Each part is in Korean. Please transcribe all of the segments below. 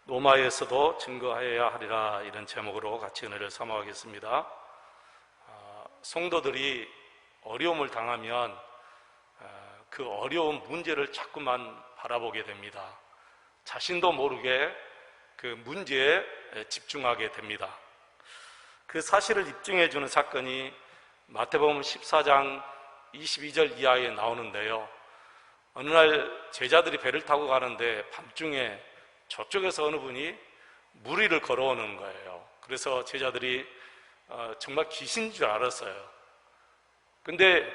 로마에서도 증거하여야 하리라, 이런 제목으로 같이 은혜를 사모하겠습니다. 성도들이 어려움을 당하면 그 어려운 문제를 자꾸만 바라보게 됩니다. 자신도 모르게 그 문제에 집중하게 됩니다. 그 사실을 입증해 주는 사건이 마태복음 14장 22절 이하에 나오는데요. 어느 날 제자들이 배를 타고 가는데 밤중에 저쪽에서 어느 분이 무리를 걸어오는 거예요. 그래서 제자들이 정말 귀신인 줄 알았어요. 근데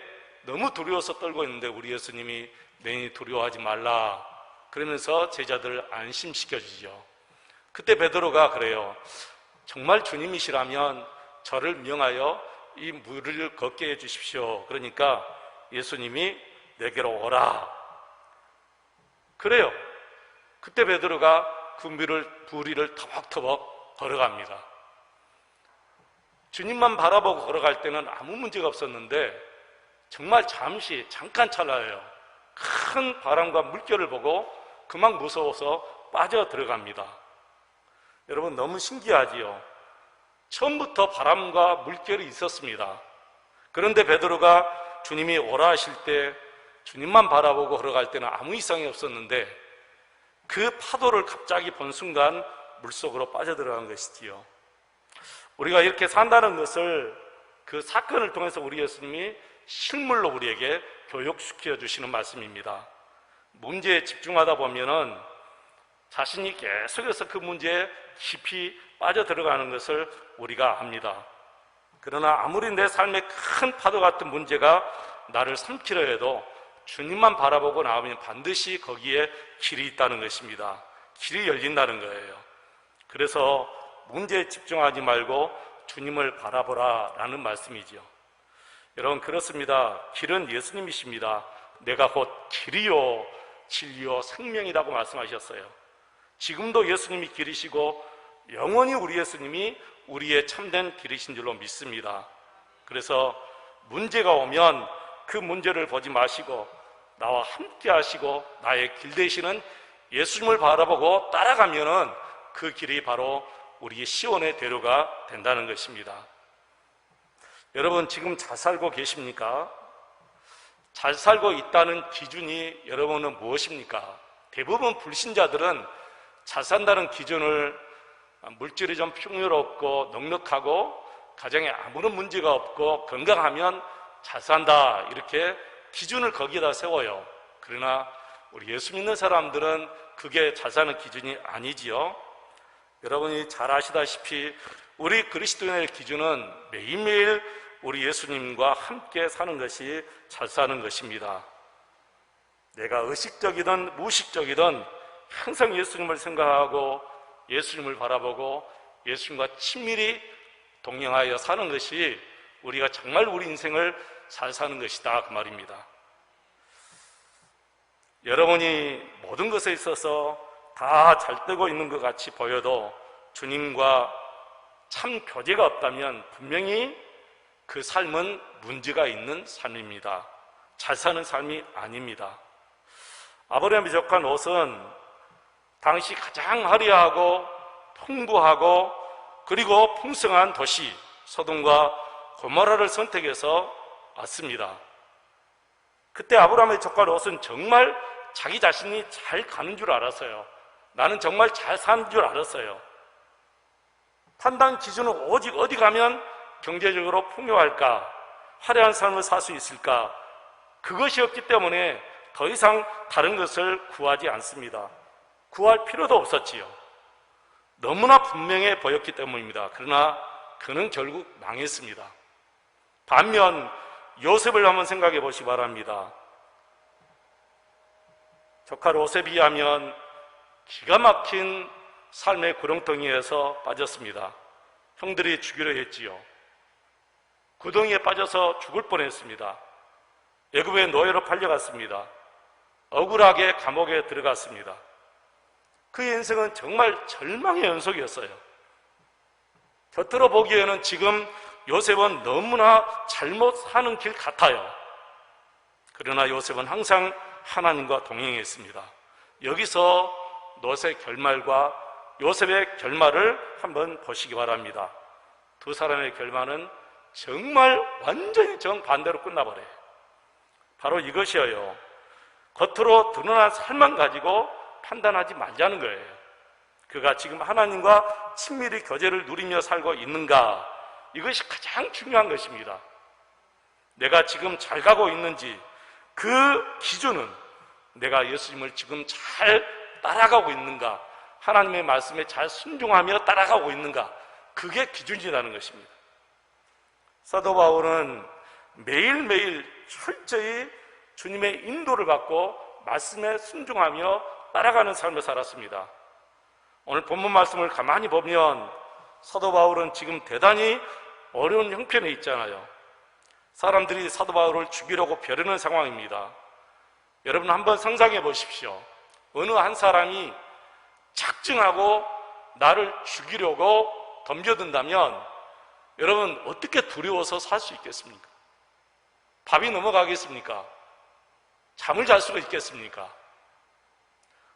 너무 두려워서 떨고 있는데 우리 예수님이 너희 두려워하지 말라 그러면서 제자들을 안심시켜 주죠. 그때 베드로가 그래요. 정말 주님이시라면 저를 명하여 이 무리를 걷게 해 주십시오. 그러니까 예수님이 내게로 오라 그래요. 그때 베드로가 그 무리를 터벅터벅 걸어갑니다. 주님만 바라보고 걸어갈 때는 아무 문제가 없었는데 정말 잠깐 찰나예요. 큰 바람과 물결을 보고 그만 무서워서 빠져 들어갑니다. 여러분, 너무 신기하지요? 처음부터 바람과 물결이 있었습니다. 그런데 베드로가 주님이 오라 하실 때 주님만 바라보고 걸어갈 때는 아무 이상이 없었는데 그 파도를 갑자기 본 순간 물속으로 빠져들어간 것이지요. 우리가 이렇게 산다는 것을 그 사건을 통해서 우리 예수님이 실물로 우리에게 교육시켜 주시는 말씀입니다. 문제에 집중하다 보면은 자신이 계속해서 그 문제에 깊이 빠져들어가는 것을 우리가 압니다. 그러나 아무리 내 삶에 큰 파도 같은 문제가 나를 삼키려 해도 주님만 바라보고 나오면 반드시 거기에 길이 있다는 것입니다. 길이 열린다는 거예요. 그래서 문제에 집중하지 말고 주님을 바라보라 라는 말씀이죠. 여러분, 그렇습니다. 길은 예수님이십니다. 내가 곧 길이요 진리요 생명이라고 말씀하셨어요. 지금도 예수님이 길이시고 영원히 우리 예수님이 우리의 참된 길이신 줄로 믿습니다. 그래서 문제가 오면 그 문제를 보지 마시고 나와 함께 하시고 나의 길 되시는 예수님을 바라보고 따라가면은 그 길이 바로 우리의 시온의 대로가 된다는 것입니다. 여러분, 지금 잘 살고 계십니까? 잘 살고 있다는 기준이 여러분은 무엇입니까? 대부분 불신자들은 잘 산다는 기준을 물질이 좀 풍요롭고 넉넉하고 가정에 아무런 문제가 없고 건강하면 잘 산다, 이렇게 기준을 거기에다 세워요. 그러나 우리 예수 믿는 사람들은 그게 잘 사는 기준이 아니지요. 여러분이 잘 아시다시피 우리 그리스도인의 기준은 매일매일 우리 예수님과 함께 사는 것이 잘 사는 것입니다. 내가 의식적이든 무의식적이든 항상 예수님을 생각하고 예수님을 바라보고 예수님과 친밀히 동행하여 사는 것이 우리가 정말 우리 인생을 잘 사는 것이다, 그 말입니다. 여러분이 모든 것에 있어서 다 잘 되고 있는 것 같이 보여도 주님과 참 교제가 없다면 분명히 그 삶은 문제가 있는 삶입니다. 잘 사는 삶이 아닙니다. 아브라함이 족한 롯은 당시 가장 화려하고 풍부하고 그리고 풍성한 도시 소돔과 고모라를 선택해서 왔습니다. 그때 아브라함의 조카 롯은 정말 자기 자신이 잘 가는 줄 알았어요. 나는 정말 잘 사는 줄 알았어요. 판단 기준은 오직 어디 가면 경제적으로 풍요할까, 화려한 삶을 살 수 있을까, 그것이 없기 때문에 더 이상 다른 것을 구하지 않습니다. 구할 필요도 없었지요. 너무나 분명해 보였기 때문입니다. 그러나 그는 결국 망했습니다. 반면 요셉을 한번 생각해 보시기 바랍니다. 조카 롯에 비하면 기가 막힌 삶의 구렁텅이에서 빠졌습니다. 형들이 죽이려 했지요. 구덩이에 빠져서 죽을 뻔했습니다. 애굽의 노예로 팔려갔습니다. 억울하게 감옥에 들어갔습니다. 그의 인생은 정말 절망의 연속이었어요. 곁으로 보기에는 지금 요셉은 너무나 잘못 사는 길 같아요. 그러나 요셉은 항상 하나님과 동행했습니다. 여기서 롯의 결말과 요셉의 결말을 한번 보시기 바랍니다. 두 사람의 결말은 정말 완전히 정반대로 끝나버려요. 바로 이것이에요. 겉으로 드러난 살만 가지고 판단하지 말자는 거예요. 그가 지금 하나님과 친밀히 교제를 누리며 살고 있는가, 이것이 가장 중요한 것입니다. 내가 지금 잘 가고 있는지, 그 기준은 내가 예수님을 지금 잘 따라가고 있는가, 하나님의 말씀에 잘 순종하며 따라가고 있는가, 그게 기준이라는 것입니다. 사도 바울은 매일매일 철저히 주님의 인도를 받고 말씀에 순종하며 따라가는 삶을 살았습니다. 오늘 본문 말씀을 가만히 보면 사도 바울은 지금 대단히 어려운 형편에 있잖아요. 사람들이 사도 바울을 죽이려고 벼르는 상황입니다. 여러분 한번 상상해 보십시오. 어느 한 사람이 작정하고 나를 죽이려고 덤벼든다면 여러분 어떻게 두려워서 살 수 있겠습니까? 밥이 넘어가겠습니까? 잠을 잘 수가 있겠습니까?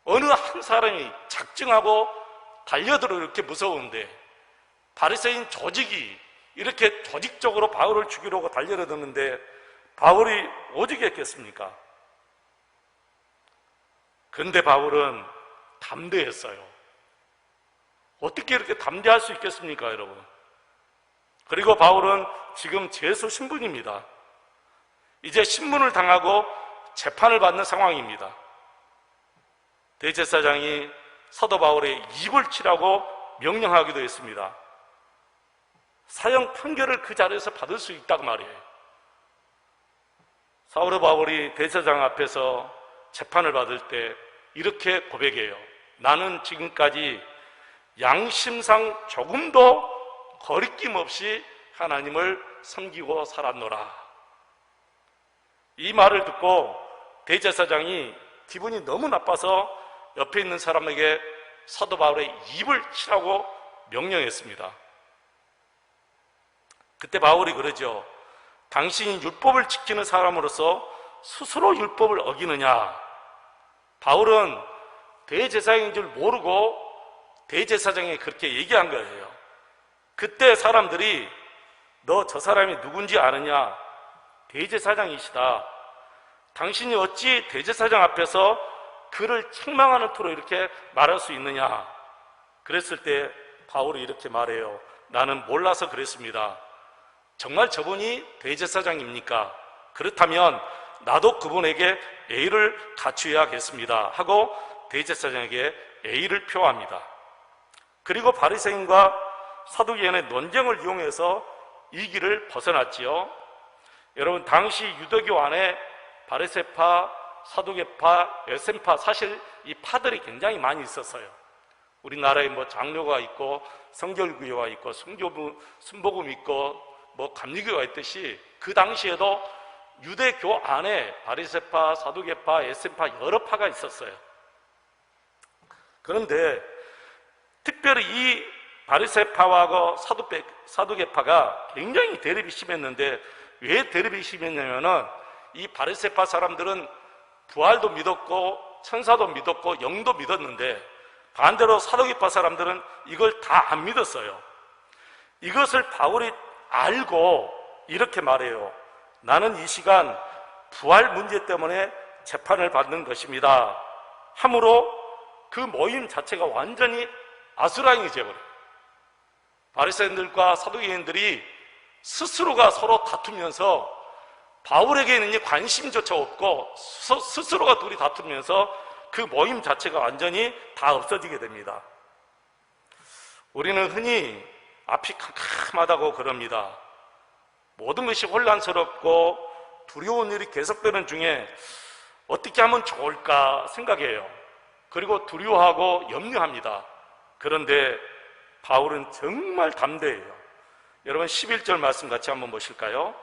어느 한 사람이 작정하고 달려들어 이렇게 무서운데 바리새인 조직이 이렇게 조직적으로 바울을 죽이려고 달려드는데 바울이 오죽했겠습니까? 그런데 바울은 담대했어요. 어떻게 이렇게 담대할 수 있겠습니까, 여러분? 그리고 바울은 지금 제수 신분입니다. 이제 신문을 당하고 재판을 받는 상황입니다. 대제사장이 사도 바울의 입을 치라고 명령하기도 했습니다. 사형 판결을 그 자리에서 받을 수 있다고 말이에요. 사도 바울이 대제사장 앞에서 재판을 받을 때 이렇게 고백해요. 나는 지금까지 양심상 조금도 거리낌 없이 하나님을 섬기고 살았노라. 이 말을 듣고 대제사장이 기분이 너무 나빠서 옆에 있는 사람에게 사도 바울의 입을 치라고 명령했습니다. 그때 바울이 그러죠. 당신이 율법을 지키는 사람으로서 스스로 율법을 어기느냐? 바울은 대제사장인 줄 모르고 대제사장이 그렇게 얘기한 거예요. 그때 사람들이 너 저 사람이 누군지 아느냐? 대제사장이시다. 당신이 어찌 대제사장 앞에서 그를 책망하는 투로 이렇게 말할 수 있느냐? 그랬을 때 바울이 이렇게 말해요. 나는 몰라서 그랬습니다. 정말 저분이 대제사장입니까? 그렇다면 나도 그분에게 예의를 갖추어야겠습니다 하고 대제사장에게 예의를 표합니다. 그리고 바리새인과 사두개인의 논쟁을 이용해서 이 길을 벗어났지요. 여러분 당시 유대교 안에 바리새파, 사두개파, 에센파, 사실 이 파들이 굉장히 많이 있었어요. 우리나라에 뭐 장로가 있고 성결교가 있고 순복음 있고 뭐 감리교가 있듯이 그 당시에도 유대교 안에 바리새파, 사두개파, 에센파 여러 파가 있었어요. 그런데 특별히 이 바리새파와 사두개파가 굉장히 대립이 심했는데 왜 대립이 심했냐면은 이 바리새파 사람들은 부활도 믿었고 천사도 믿었고 영도 믿었는데 반대로 사두개파 사람들은 이걸 다 안 믿었어요. 이것을 바울이 알고 이렇게 말해요. 나는 이 시간 부활 문제 때문에 재판을 받는 것입니다. 함으로 그 모임 자체가 완전히 아수라장해져버려요. 바리새인들과 사두개인들이 스스로가 서로 다투면서 바울에게는 관심조차 없고 스스로가 둘이 다투면서 그 모임 자체가 완전히 다 없어지게 됩니다. 우리는 흔히 앞이 캄캄하다고 그럽니다. 모든 것이 혼란스럽고 두려운 일이 계속되는 중에 어떻게 하면 좋을까 생각해요. 그리고 두려워하고 염려합니다. 그런데 바울은 정말 담대해요. 여러분 11절 말씀 같이 한번 보실까요?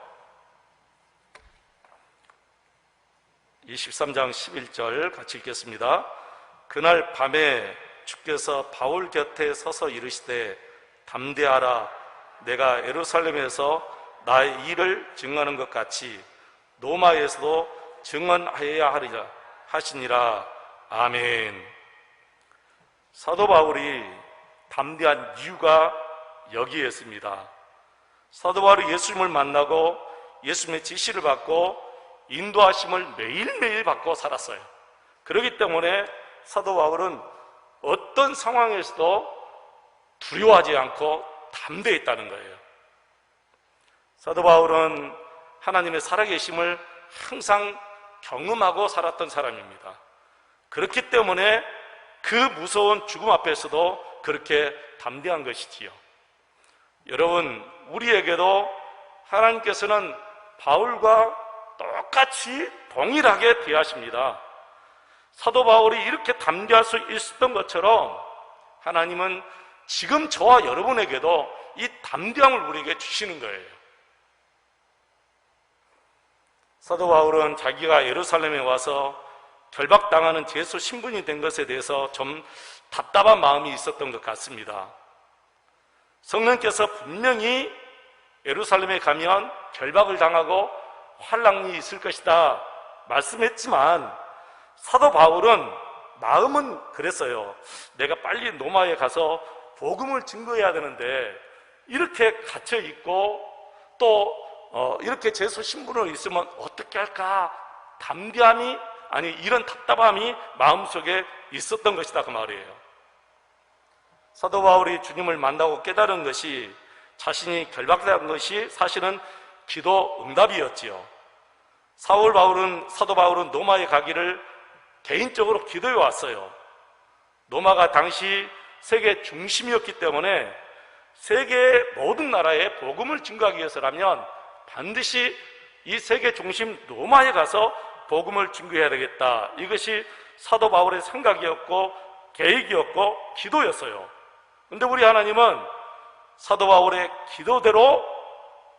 23장 11절 같이 읽겠습니다. 그날 밤에 주께서 바울 곁에 서서 이르시되 담대하라. 내가 예루살렘에서 나의 일을 증언하는 것 같이 로마에서도 증언하여야 하리라 하시니라. 아멘. 사도 바울이 담대한 이유가 여기에 있습니다. 사도 바울이 예수님을 만나고 예수님의 지시를 받고 인도하심을 매일매일 받고 살았어요. 그렇기 때문에 사도 바울은 어떤 상황에서도 두려워하지 않고 담대했다는 거예요. 사도 바울은 하나님의 살아계심을 항상 경험하고 살았던 사람입니다. 그렇기 때문에 그 무서운 죽음 앞에서도 그렇게 담대한 것이지요. 여러분, 우리에게도 하나님께서는 바울과 똑같이 동일하게 대하십니다. 사도 바울이 이렇게 담대할 수 있었던 것처럼 하나님은 지금 저와 여러분에게도 이 담대함을 우리에게 주시는 거예요. 사도 바울은 자기가 예루살렘에 와서 결박당하는 제수 신분이 된 것에 대해서 좀 답답한 마음이 있었던 것 같습니다. 성령께서 분명히 예루살렘에 가면 결박을 당하고 환난이 있을 것이다 말씀했지만 사도 바울은 마음은 그랬어요. 내가 빨리 로마에 가서 복음을 증거해야 되는데 이렇게 갇혀 있고 또 이렇게 제수 신분으로 있으면 어떻게 할까? 담대함이 이런 답답함이 마음속에 있었던 것이다 그 말이에요. 사도 바울이 주님을 만나고 깨달은 것이 자신이 결박된 것이 사실은 기도 응답이었지요. 사도 바울은 로마에 가기를 개인적으로 기도해 왔어요. 로마가 당시 세계 중심이었기 때문에 세계의 모든 나라에 복음을 증거하기 위해서라면 반드시 이 세계 중심 로마에 가서 복음을 증거해야 되겠다. 이것이 사도 바울의 생각이었고 계획이었고 기도였어요. 그런데 우리 하나님은 사도 바울의 기도대로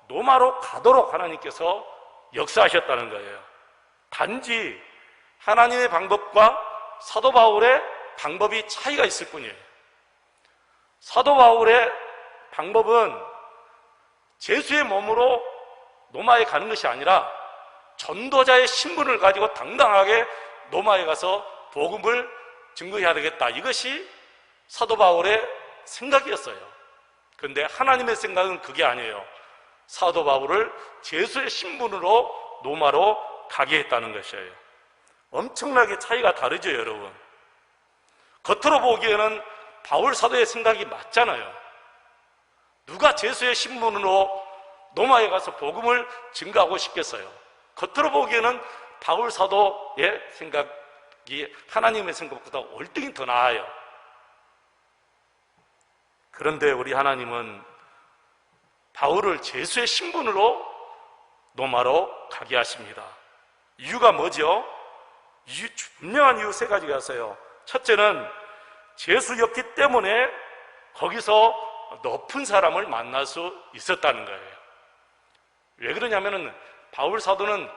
로마로 가도록 하나님께서 역사하셨다는 거예요. 단지 하나님의 방법과 사도 바울의 방법이 차이가 있을 뿐이에요. 사도 바울의 방법은 제수의 몸으로 로마에 가는 것이 아니라 전도자의 신분을 가지고 당당하게 로마에 가서 복음을 증거해야 되겠다. 이것이 사도 바울의 생각이었어요. 그런데 하나님의 생각은 그게 아니에요. 사도 바울을 제수의 신분으로 로마로 가게 했다는 것이에요. 엄청나게 차이가 다르죠, 여러분. 겉으로 보기에는 바울 사도의 생각이 맞잖아요. 누가 제수의 신분으로 로마에 가서 복음을 증거하고 싶겠어요? 겉으로 보기에는 바울 사도의 생각이 하나님의 생각보다 월등히 더 나아요. 그런데 우리 하나님은 바울을 제수의 신분으로 로마로 가게 하십니다. 이유가 뭐죠? 분명한 이유 세 가지가 있어요. 첫째는 제수였기 때문에 거기서 높은 사람을 만날 수 있었다는 거예요. 왜 그러냐면은 바울 사도는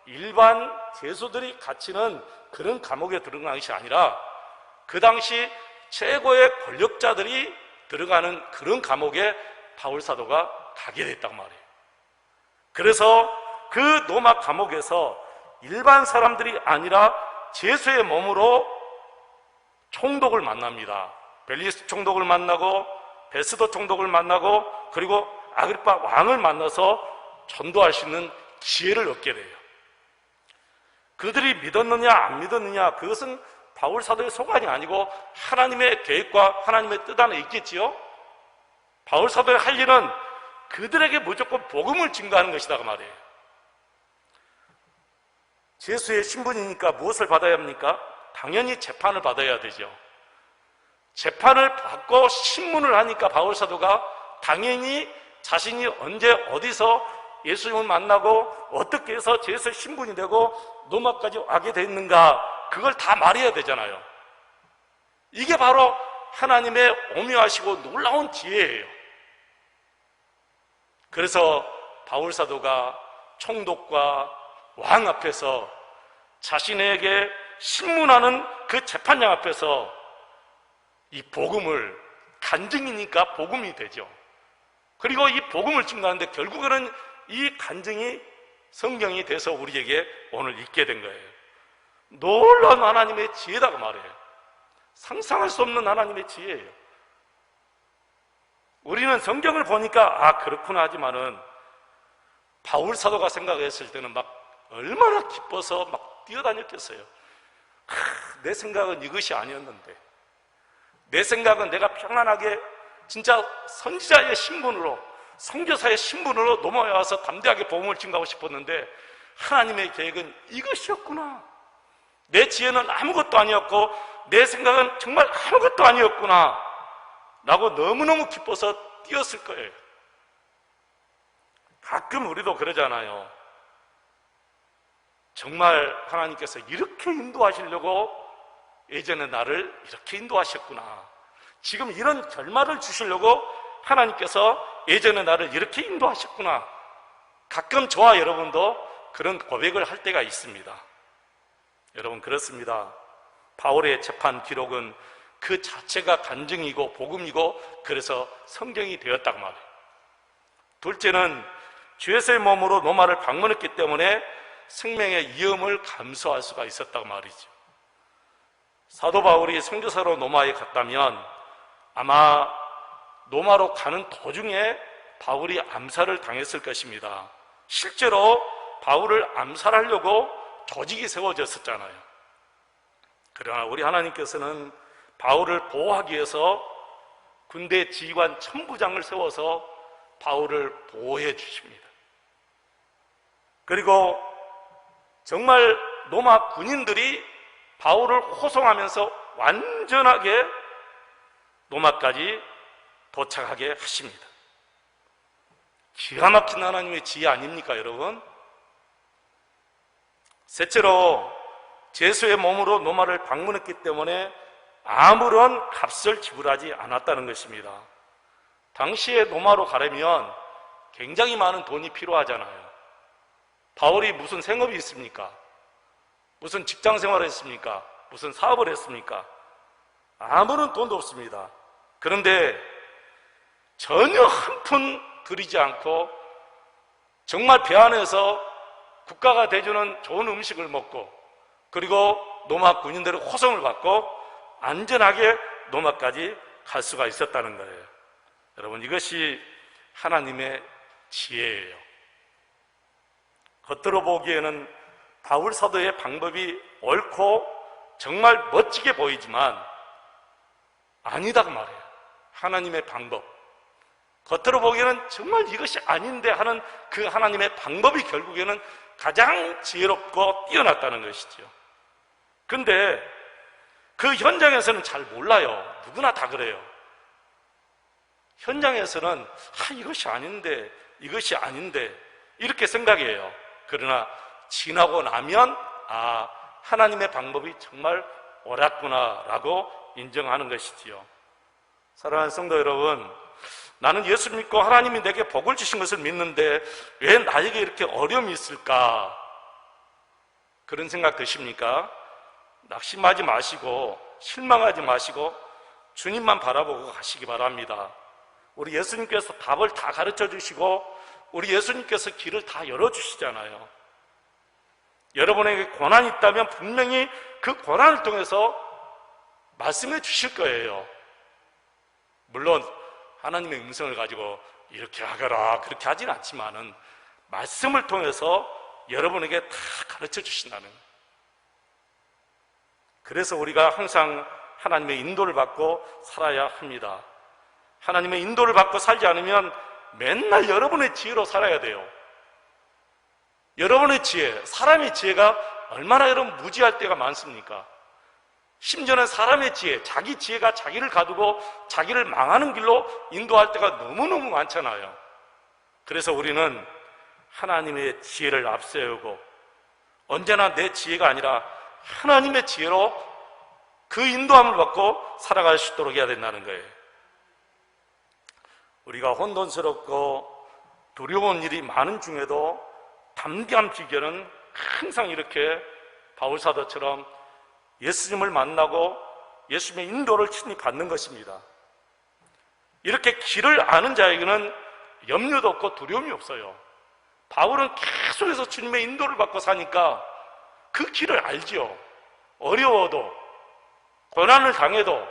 일반 제수들이 갇히는 그런 감옥에 들어간 것이 아니라 그 당시 최고의 권력자들이 들어가는 그런 감옥에 바울 사도가 가게 됐단 말이에요. 그래서 그 로마 감옥에서 일반 사람들이 아니라 제수의 몸으로 총독을 만납니다. 벨리스 총독을 만나고 베스도 총독을 만나고 그리고 아그리파 왕을 만나서 전도할 수 있는 기회를 얻게 돼요. 그들이 믿었느냐 안 믿었느냐 그것은 바울 사도의 소관이 아니고 하나님의 계획과 하나님의 뜻 안에 있겠지요. 바울 사도의 할 일은 그들에게 무조건 복음을 증거하는 것이다 그 말이에요. 제수의 신분이니까 무엇을 받아야 합니까? 당연히 재판을 받아야 되죠. 재판을 받고 신문을 하니까 바울 사도가 당연히 자신이 언제 어디서 예수님을 만나고 어떻게 해서 제수의 신분이 되고 로마까지 가게 됐는가 그걸 다 말해야 되잖아요. 이게 바로 하나님의 오묘하시고 놀라운 지혜예요. 그래서 바울 사도가 총독과 왕 앞에서 자신에게 신문하는 그 재판장 앞에서 이 복음을 간증이니까 복음이 되죠. 그리고 이 복음을 증거하는데 결국에는 이 간증이 성경이 돼서 우리에게 오늘 읽게 된 거예요. 놀라운 하나님의 지혜다고 말해요. 상상할 수 없는 하나님의 지혜예요. 우리는 성경을 보니까 그렇구나 하지만은 바울 사도가 생각했을 때는 막 얼마나 기뻐서 막 뛰어다녔겠어요. 내 생각은 이것이 아니었는데, 내 생각은 내가 평안하게 진짜 선지자의 신분으로, 선교사의 신분으로 넘어와서 담대하게 복음을 증거하고 싶었는데 하나님의 계획은 이것이었구나. 내 지혜는 아무것도 아니었고 내 생각은 정말 아무것도 아니었구나 라고 너무너무 기뻐서 뛰었을 거예요. 가끔 우리도 그러잖아요. 정말 하나님께서 이렇게 인도하시려고 예전에 나를 이렇게 인도하셨구나. 지금 이런 결말을 주시려고 하나님께서 예전에 나를 이렇게 인도하셨구나. 가끔 저와 여러분도 그런 고백을 할 때가 있습니다. 여러분, 그렇습니다. 바울의 재판 기록은 그 자체가 간증이고 복음이고 그래서 성경이 되었다고 말해요. 둘째는 주 예수의 몸으로 로마를 방문했기 때문에 생명의 위험을 감수할 수가 있었다고 말이죠. 사도 바울이 선교사로 로마에 갔다면 아마 로마로 가는 도중에 바울이 암살을 당했을 것입니다. 실제로 바울을 암살하려고 조직이 세워졌었잖아요. 그러나 우리 하나님께서는 바울을 보호하기 위해서 군대 지휘관 천부장을 세워서 바울을 보호해 주십니다. 그리고 정말 로마 군인들이 바울을 호송하면서 완전하게 로마까지 도착하게 하십니다. 기가 막힌 하나님의 지혜 아닙니까, 여러분? 셋째로 예수의 몸으로 로마를 방문했기 때문에 아무런 값을 지불하지 않았다는 것입니다. 당시에 로마로 가려면 굉장히 많은 돈이 필요하잖아요. 바울이 무슨 생업이 있습니까? 무슨 직장 생활을 했습니까? 무슨 사업을 했습니까? 아무런 돈도 없습니다. 그런데 전혀 한 푼 들이지 않고 정말 배 안에서 국가가 대주는 좋은 음식을 먹고 그리고 로마 군인들의 호송을 받고 안전하게 로마까지 갈 수가 있었다는 거예요. 여러분, 이것이 하나님의 지혜예요. 겉으로 보기에는 바울 사도의 방법이 옳고 정말 멋지게 보이지만 아니다고 말해요. 하나님의 방법, 겉으로 보기에는 정말 이것이 아닌데 하는 그 하나님의 방법이 결국에는 가장 지혜롭고 뛰어났다는 것이죠. 근데 그 현장에서는 잘 몰라요. 누구나 다 그래요. 현장에서는 이것이 아닌데 이것이 아닌데 이렇게 생각해요. 그러나 지나고 나면 하나님의 방법이 정말 옳았구나라고 인정하는 것이지요. 사랑하는 성도 여러분, 나는 예수 믿고 하나님이 내게 복을 주신 것을 믿는데 왜 나에게 이렇게 어려움이 있을까? 그런 생각 드십니까? 낙심하지 마시고 실망하지 마시고 주님만 바라보고 가시기 바랍니다. 우리 예수님께서 답을 다 가르쳐 주시고 우리 예수님께서 길을 다 열어주시잖아요. 여러분에게 고난이 있다면 분명히 그 고난을 통해서 말씀해 주실 거예요. 물론 하나님의 음성을 가지고 이렇게 하거라 그렇게 하진 않지만은 말씀을 통해서 여러분에게 다 가르쳐 주신다는 거예요. 그래서 우리가 항상 하나님의 인도를 받고 살아야 합니다. 하나님의 인도를 받고 살지 않으면 맨날 여러분의 지혜로 살아야 돼요. 여러분의 지혜, 사람의 지혜가 얼마나 여러분 무지할 때가 많습니까? 심지어는 사람의 지혜, 자기 지혜가 자기를 가두고 자기를 망하는 길로 인도할 때가 너무너무 많잖아요. 그래서 우리는 하나님의 지혜를 앞세우고 언제나 내 지혜가 아니라 하나님의 지혜로 그 인도함을 받고 살아갈 수 있도록 해야 된다는 거예요. 우리가 혼돈스럽고 두려운 일이 많은 중에도 담대한 비결은 항상 이렇게 바울사도처럼 예수님을 만나고 예수님의 인도를 친히 받는 것입니다. 이렇게 길을 아는 자에게는 염려도 없고 두려움이 없어요. 바울은 계속해서 주님의 인도를 받고 사니까 그 길을 알지요. 어려워도 고난을 당해도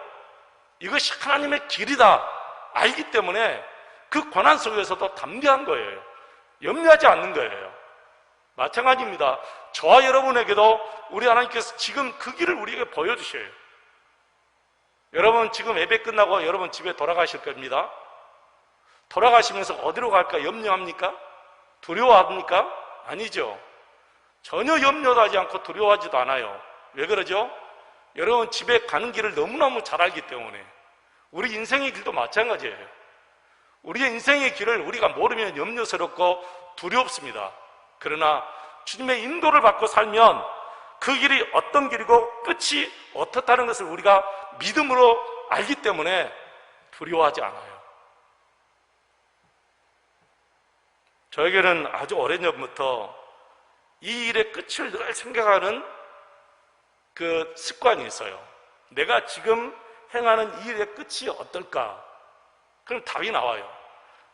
이것이 하나님의 길이다 알기 때문에 그 고난 속에서도 담대한 거예요. 염려하지 않는 거예요. 마찬가지입니다. 저와 여러분에게도 우리 하나님께서 지금 그 길을 우리에게 보여주셔요. 여러분 지금 예배 끝나고 여러분 집에 돌아가실 겁니다. 돌아가시면서 어디로 갈까 염려합니까? 두려워합니까? 아니죠. 전혀 염려도 하지 않고 두려워하지도 않아요. 왜 그러죠? 여러분 집에 가는 길을 너무너무 잘 알기 때문에. 우리 인생의 길도 마찬가지예요. 우리의 인생의 길을 우리가 모르면 염려스럽고 두렵습니다. 그러나 주님의 인도를 받고 살면 그 길이 어떤 길이고 끝이 어떻다는 것을 우리가 믿음으로 알기 때문에 두려워하지 않아요. 저에게는 아주 오랜 전부터 이 일의 끝을 늘 생각하는 그 습관이 있어요. 내가 지금 행하는 이 일의 끝이 어떨까? 그럼 답이 나와요.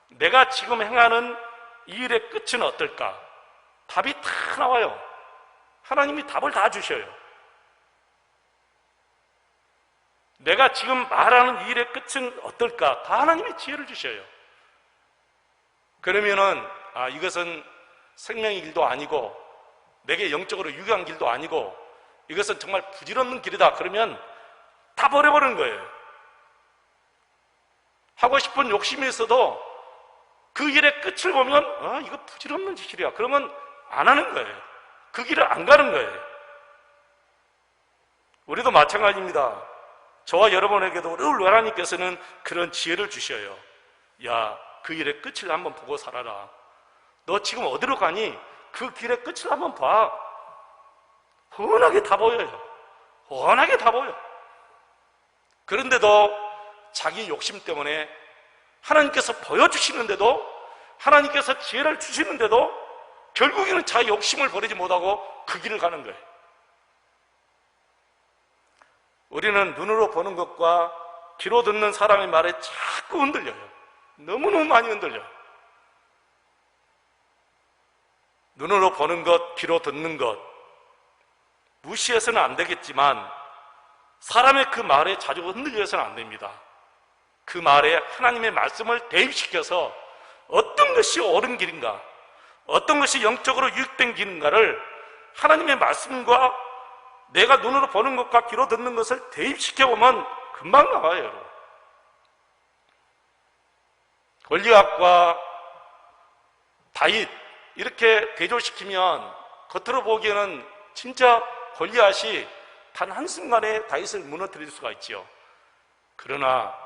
내가 지금 행하는 이 일의 끝은 어떨까? 답이 다 나와요. 하나님이 답을 다 주셔요. 내가 지금 말하는 이 일의 끝은 어떨까? 다 하나님이 지혜를 주셔요. 그러면은 이것은 생명의 길도 아니고 내게 영적으로 유익한 길도 아니고 이것은 정말 부질없는 길이다. 그러면 다 버려버리는 거예요. 하고 싶은 욕심이 있어도 그 길의 끝을 보면 이거 부질없는 짓이야. 그러면 안 하는 거예요. 그 길을 안 가는 거예요. 우리도 마찬가지입니다. 저와 여러분에게도 늘 하나님께서는 그런 지혜를 주셔요. 야, 그 길의 끝을 한번 보고 살아라. 너 지금 어디로 가니? 그 길의 끝을 한번 봐. 훤하게 다 보여요. 훤하게 다 보여. 그런데도 자기 욕심 때문에 하나님께서 보여주시는데도 하나님께서 지혜를 주시는데도 결국에는 자기 욕심을 버리지 못하고 그 길을 가는 거예요. 우리는 눈으로 보는 것과 귀로 듣는 사람의 말에 자꾸 흔들려요. 너무너무 많이 흔들려요. 눈으로 보는 것, 귀로 듣는 것 무시해서는 안 되겠지만 사람의 그 말에 자주 흔들려서는 안 됩니다. 그 말에 하나님의 말씀을 대입시켜서 어떤 것이 옳은 길인가, 어떤 것이 영적으로 유익된 길인가를 하나님의 말씀과 내가 눈으로 보는 것과 귀로 듣는 것을 대입시켜보면 금방 나와요, 여러분. 골리앗과 다윗 이렇게 대조시키면 겉으로 보기에는 진짜 골리앗이 단 한순간에 다윗을 무너뜨릴 수가 있죠. 그러나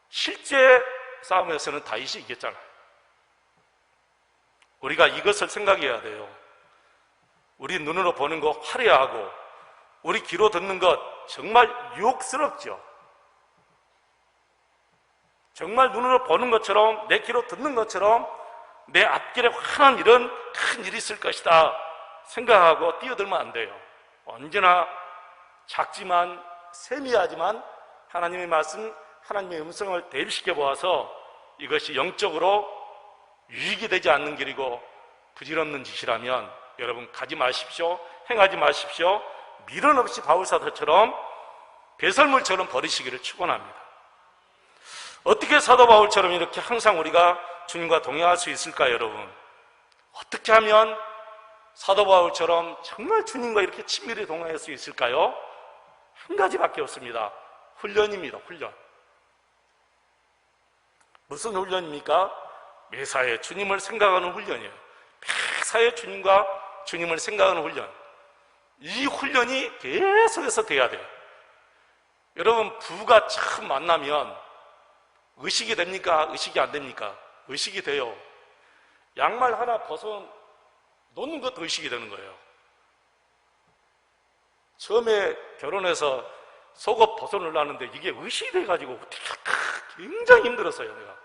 실제 싸움에서는 다윗이 이겼잖아요. 우리가 이것을 생각해야 돼요. 우리 눈으로 보는 것 화려하고 우리 귀로 듣는 것 정말 유혹스럽죠. 정말 눈으로 보는 것처럼 내 귀로 듣는 것처럼 내 앞길에 환한 이런 큰 일이 있을 것이다 생각하고 뛰어들면 안 돼요. 언제나 작지만 세미하지만 하나님의 말씀, 하나님의 음성을 대입시켜 보아서 이것이 영적으로 유익이 되지 않는 길이고 부질없는 짓이라면 여러분 가지 마십시오. 행하지 마십시오. 미련 없이 바울사도처럼 배설물처럼 버리시기를 축원합니다. 어떻게 사도 바울처럼 이렇게 항상 우리가 주님과 동행할 수 있을까요, 여러분? 어떻게 하면 사도 바울처럼 정말 주님과 이렇게 친밀히 동행할 수 있을까요? 한 가지밖에 없습니다. 훈련입니다. 훈련. 무슨 훈련입니까? 매사에 주님을 생각하는 훈련이에요. 매사에 주님을 생각하는 훈련. 이 훈련이 계속해서 돼야 돼요. 여러분, 부부가 처음 만나면 의식이 됩니까? 의식이 안 됩니까? 의식이 돼요. 양말 하나 벗어 놓는 것도 의식이 되는 거예요. 처음에 결혼해서 속옷 벗어 놓으려는데 이게 의식이 돼가지고 굉장히 힘들었어요, 내가.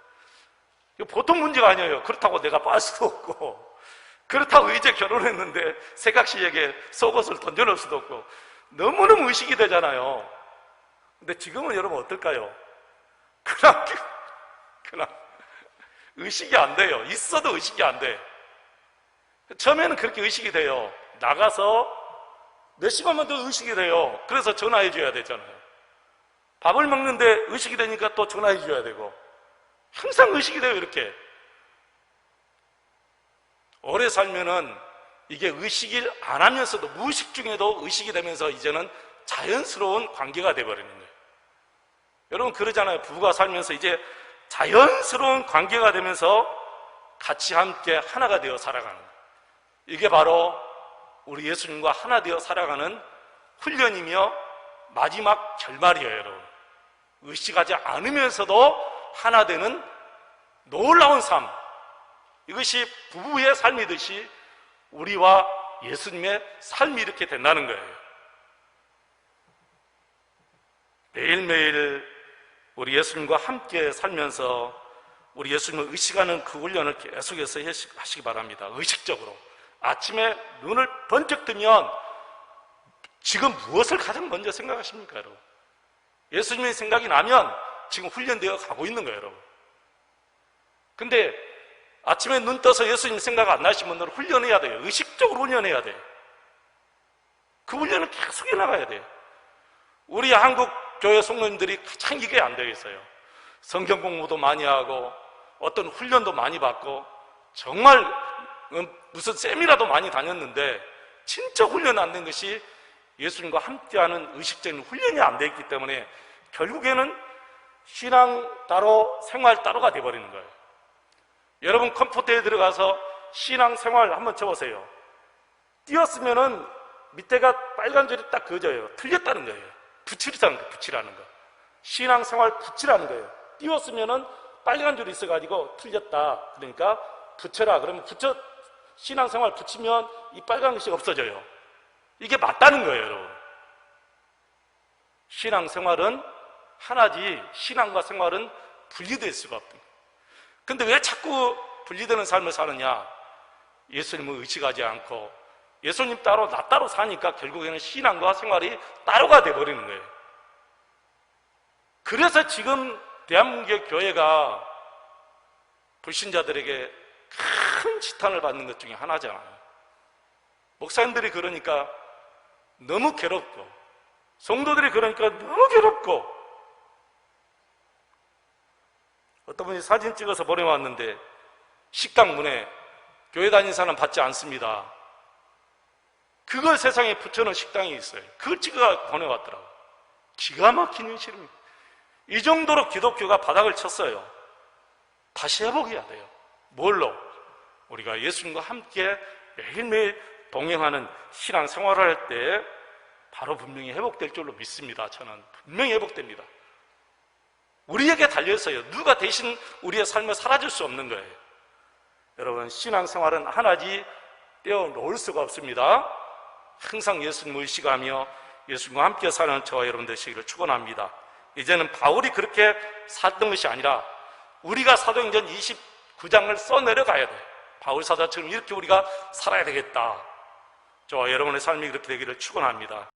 이거 보통 문제가 아니에요. 그렇다고 내가 빠질 수도 없고, 그렇다고 이제 결혼했는데 새각시에게 속옷을 던져놓을 수도 없고, 너무너무 의식이 되잖아요. 근데 지금은 여러분 어떨까요? 그냥 의식이 안 돼요. 있어도 의식이 안 돼. 처음에는 그렇게 의식이 돼요. 나가서 몇 시간만 더 의식이 돼요. 그래서 전화해 줘야 되잖아요. 밥을 먹는데 의식이 되니까 또 전화해 줘야 되고, 항상 의식이 돼요. 이렇게 오래 살면은 이게 의식을 안 하면서도 무의식 중에도 의식이 되면서 이제는 자연스러운 관계가 돼버리는 거예요. 여러분 그러잖아요. 부부가 살면서 이제 자연스러운 관계가 되면서 같이 함께 하나가 되어 살아가는 거예요. 이게 바로 우리 예수님과 하나 되어 살아가는 훈련이며 마지막 결말이에요. 여러분 의식하지 않으면서도 하나 되는 놀라운 삶, 이것이 부부의 삶이듯이 우리와 예수님의 삶이 이렇게 된다는 거예요. 매일매일 우리 예수님과 함께 살면서 우리 예수님을 의식하는 그 훈련을 계속해서 하시기 바랍니다. 의식적으로 아침에 눈을 번쩍 뜨면 지금 무엇을 가장 먼저 생각하십니까, 여러분? 예수님의 생각이 나면 지금 훈련되어 가고 있는 거예요, 여러분. 근데 아침에 눈 떠서 예수님 생각 안 나시면 오늘 훈련해야 돼요. 의식적으로 훈련해야 돼요. 그 훈련을 계속 해나가야 돼요. 우리 한국 교회 성도님들이 가장 이게 안 되겠어요. 성경 공부도 많이 하고 어떤 훈련도 많이 받고 정말 무슨 쌤이라도 많이 다녔는데 진짜 훈련 안 된 것이 예수님과 함께하는 의식적인 훈련이 안 돼 있기 때문에 결국에는 신앙 따로 생활 따로가 돼버리는 거예요. 여러분 컴퓨터에 들어가서 신앙생활 한번 쳐보세요. 띄었으면은 밑에가 빨간 줄이 딱 그어져요. 틀렸다는 거예요. 붙이라는 거, 붙이라는 거. 신앙생활 붙이라는 거예요. 띄웠으면은 빨간 줄이 있어가지고 틀렸다. 그러니까 붙여라. 그러면 신앙생활 붙이면 이 빨간 것이 없어져요. 이게 맞다는 거예요, 여러분. 신앙생활은 하나지 신앙과 생활은 분리될 수가 없다. 근데 왜 자꾸 분리되는 삶을 사느냐? 예수님을 의식하지 않고 예수님 따로 나 따로 사니까 결국에는 신앙과 생활이 따로가 돼버리는 거예요. 그래서 지금 대한민국의 교회가 불신자들에게 큰 지탄을 받는 것 중에 하나잖아요. 목사님들이 그러니까 너무 괴롭고 성도들이 그러니까 너무 괴롭고 어떤 분이 사진 찍어서 보내왔는데 식당 문에 교회 다니는 사람 받지 않습니다. 그걸 세상에 붙여놓은 식당이 있어요. 그걸 찍어 보내왔더라고요. 기가 막히는 실험입니다. 이 정도로 기독교가 바닥을 쳤어요. 다시 회복해야 돼요. 뭘로? 우리가 예수님과 함께 매일매일 동행하는 신앙생활을 할 때 바로 분명히 회복될 줄로 믿습니다. 저는 분명히 회복됩니다. 우리에게 달려있어요. 누가 대신 우리의 삶을 살아줄 수 없는 거예요. 여러분 신앙생활은 하나지 떼어놓을 수가 없습니다. 항상 예수님을 의식하며 예수님과 함께 사는 저와 여러분 되시기를 축원합니다. 이제는 바울이 그렇게 살던 것이 아니라 우리가 사도행전 29장을 써내려가야 돼요. 바울 사도처럼 이렇게 우리가 살아야 되겠다. 저와 여러분의 삶이 그렇게 되기를 축원합니다.